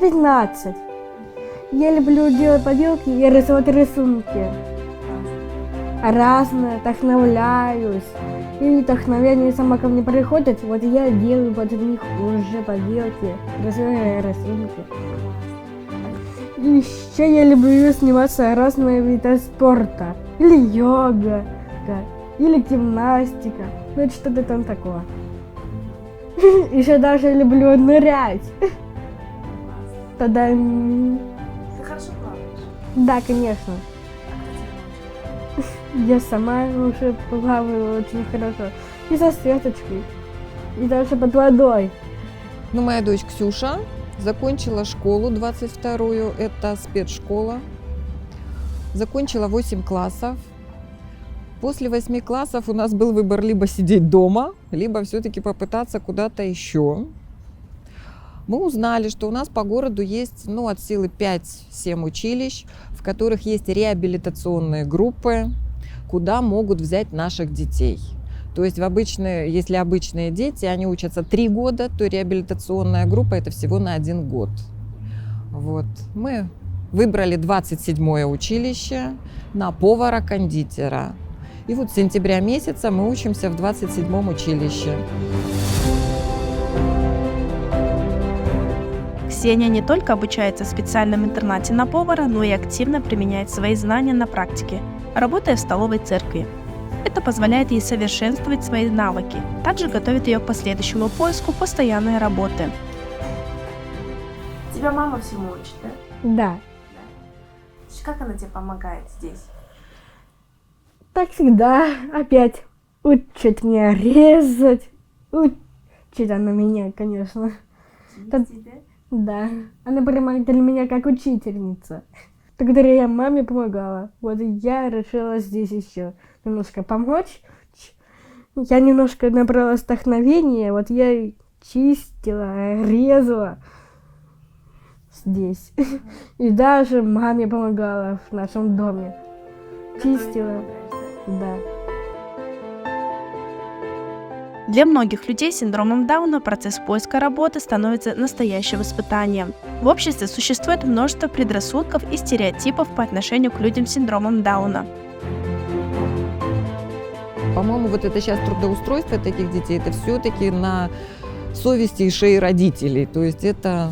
15. Я люблю делать поделки и рисовать рисунки. Разные, вдохновляюсь. И вдохновение само ко мне приходит, вот я делаю под них уже поделки, рисую рисунки. И еще я люблю сниматься разные виды спорта. Или йога, или гимнастика. Ну что-то там такое. Еще даже люблю нырять. Тогда... Ты хорошо плаваешь? Да, конечно. Я сама уже плаваю очень хорошо. И со сеточкой, и даже под водой. Ну, моя дочь Ксюша закончила школу 22-ю, это спецшкола. Закончила 8 классов. После 8 классов у нас был выбор либо сидеть дома, либо все-таки попытаться куда-то еще. Мы узнали, что у нас по городу есть от силы 5-7 училищ, в которых есть реабилитационные группы, куда могут взять наших детей. То есть если обычные дети, они учатся 3 года, то реабилитационная группа это всего на 1 год. Вот. Мы выбрали 27-е училище на повара-кондитера. И вот с сентября месяца мы учимся в 27-м училище. Ксения не только обучается в специальном интернате на повара, но и активно применяет свои знания на практике, работая в столовой церкви. Это позволяет ей совершенствовать свои навыки, также готовит ее к последующему поиску постоянной работы. Тебя мама всему учит, да? Да. Как она тебе помогает здесь? Так всегда опять учит меня резать. Учит она меня, конечно. Да. Она прямо для меня как учительница. Благодаря я маме помогала. Вот я решила здесь еще немножко помочь. Я немножко набралась вдохновения. Вот я чистила, резала здесь. И даже маме помогала в нашем доме. Чистила. Да. Для многих людей с синдромом Дауна процесс поиска работы становится настоящим испытанием. В обществе существует множество предрассудков и стереотипов по отношению к людям с синдромом Дауна. По-моему, вот это сейчас трудоустройство таких детей, это все-таки на совести и шее родителей. То есть это...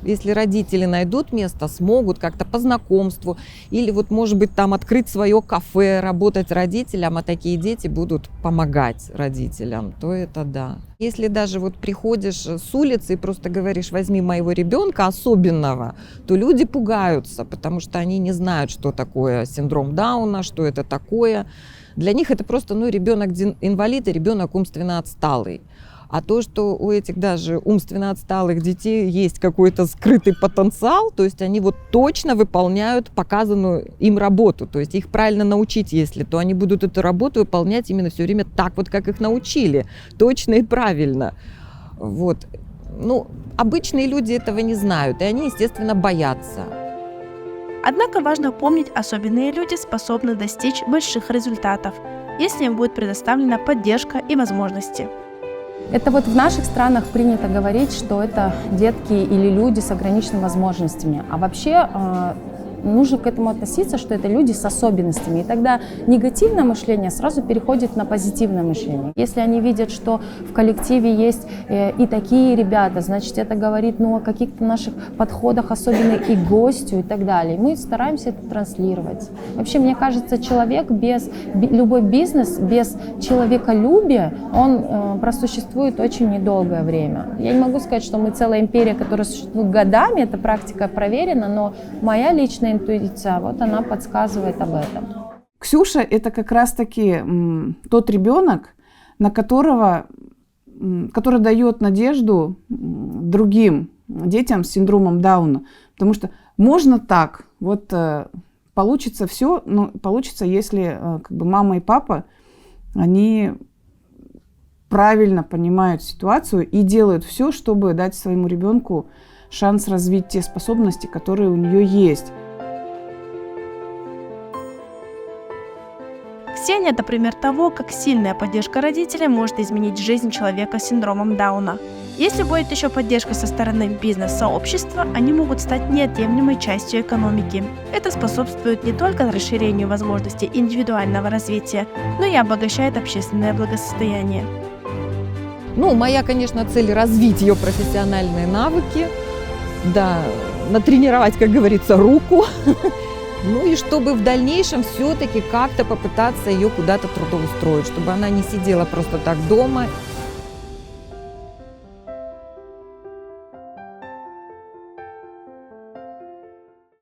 Если родители найдут место, смогут как-то по знакомству или вот, может быть, там открыть свое кафе, работать родителям, а такие дети будут помогать родителям, то это да. Если даже вот приходишь с улицы и просто говоришь: возьми моего ребенка особенного, то люди пугаются, потому что они не знают, что такое синдром Дауна, что это такое. Для них это просто ребенок инвалид и ребенок умственно отсталый. А то, что у этих даже умственно отсталых детей есть какой-то скрытый потенциал, то есть они вот точно выполняют показанную им работу. То есть их правильно научить, если, то они будут эту работу выполнять именно все время так вот, как их научили. Точно и правильно. Вот. Обычные люди этого не знают, и они, естественно, боятся. Однако важно помнить, особенные люди способны достичь больших результатов, если им будет предоставлена поддержка и возможности. Это вот в наших странах принято говорить, что это детки или люди с ограниченными возможностями. А вообще нужно к этому относиться, что это люди с особенностями. И тогда негативное мышление сразу переходит на позитивное мышление. Если они видят, что в коллективе есть и такие ребята, значит, это говорит о каких-то наших подходах, особенно и к гостю и так далее. И мы стараемся это транслировать. Вообще, мне кажется, человек любой бизнес без человеколюбия, он просуществует очень недолгое время. Я не могу сказать, что мы целая империя, которая существует годами, эта практика проверена, но моя личная интуиция, вот она подсказывает об этом. Ксюша – это как раз-таки тот ребенок, который дает надежду другим детям с синдромом Дауна. Потому что можно так, получится все, но получится, если мама и папа, они правильно понимают ситуацию и делают все, чтобы дать своему ребенку шанс развить те способности, которые у нее есть. Ксения – это пример того, как сильная поддержка родителей может изменить жизнь человека с синдромом Дауна. Если будет еще поддержка со стороны бизнес-сообщества, они могут стать неотъемлемой частью экономики. Это способствует не только расширению возможностей индивидуального развития, но и обогащает общественное благосостояние. Ну, моя, конечно, цель развить ее профессиональные навыки, да, натренировать, как говорится, руку, ну и чтобы в дальнейшем все-таки как-то попытаться ее куда-то трудоустроить, чтобы она не сидела просто так дома